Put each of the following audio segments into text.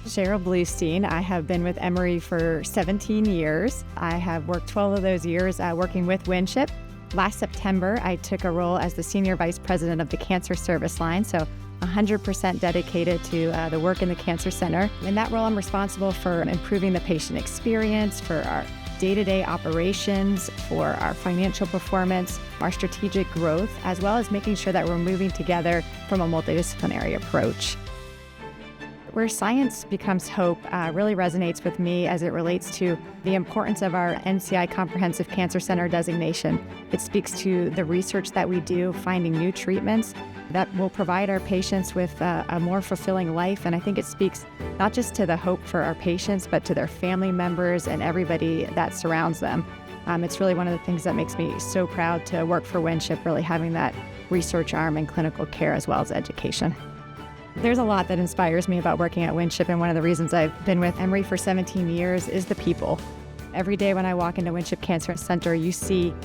Sheryl Bluestein. I have been with Emory for 17 years. I have worked 12 of those years working with Winship. Last September, I took a role as the Senior Vice President of the Cancer Service Line, so 100% dedicated to the work in the Cancer Center. In that role, I'm responsible for improving the patient experience, for our day-to-day operations, for our financial performance, our strategic growth, as well as making sure that we're moving together from a multidisciplinary approach. Where science becomes hope really resonates with me as it relates to the importance of our NCI Comprehensive Cancer Center designation. It speaks to the research that we do, finding new treatments that will provide our patients with a more fulfilling life. And I think it speaks not just to the hope for our patients, but to their family members and everybody that surrounds them. It's really one of the things that makes me so proud to work for Winship, really having that research arm in clinical care as well as education. There's a lot that inspires me about working at Winship, and one of the reasons I've been with Emory for 17 years is the people. Every day when I walk into Winship Cancer Center, you see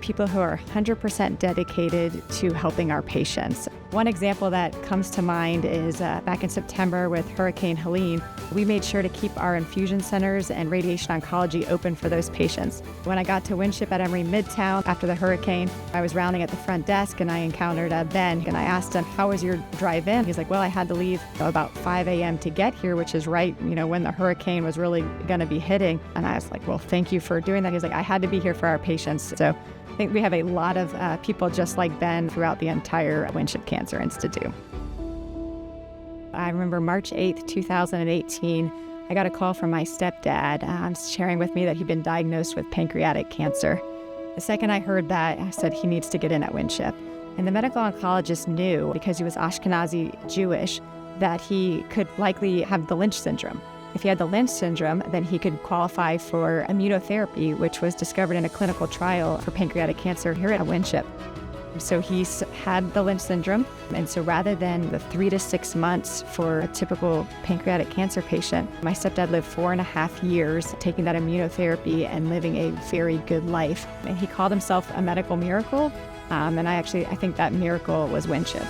people who are 100% dedicated to helping our patients. One example that comes to mind is back in September with Hurricane Helene, we made sure to keep our infusion centers and radiation oncology open for those patients. When I got to Winship at Emory Midtown after the hurricane, I was rounding at the front desk and I encountered Ben, and I asked him, "How was your drive in?" He's like, "Well, I had to leave about 5 a.m. to get here," which is right, when the hurricane was really going to be hitting. And I was like, "Well, thank you for doing that." He's like, "I had to be here for our patients." So I think we have a lot of people just like Ben throughout the entire Winship Cancer Institute. I remember March 8th, 2018, I got a call from my stepdad sharing with me that he'd been diagnosed with pancreatic cancer. The second I heard that, I said he needs to get in at Winship. And the medical oncologist knew, because he was Ashkenazi Jewish, that he could likely have the Lynch syndrome. If he had the Lynch syndrome, then he could qualify for immunotherapy, which was discovered in a clinical trial for pancreatic cancer here at Winship. So he's had the Lynch syndrome, and so rather than the 3 to 6 months for a typical pancreatic cancer patient, my stepdad lived 4.5 years taking that immunotherapy and living a very good life. And he called himself a medical miracle, and I think that miracle was Winship.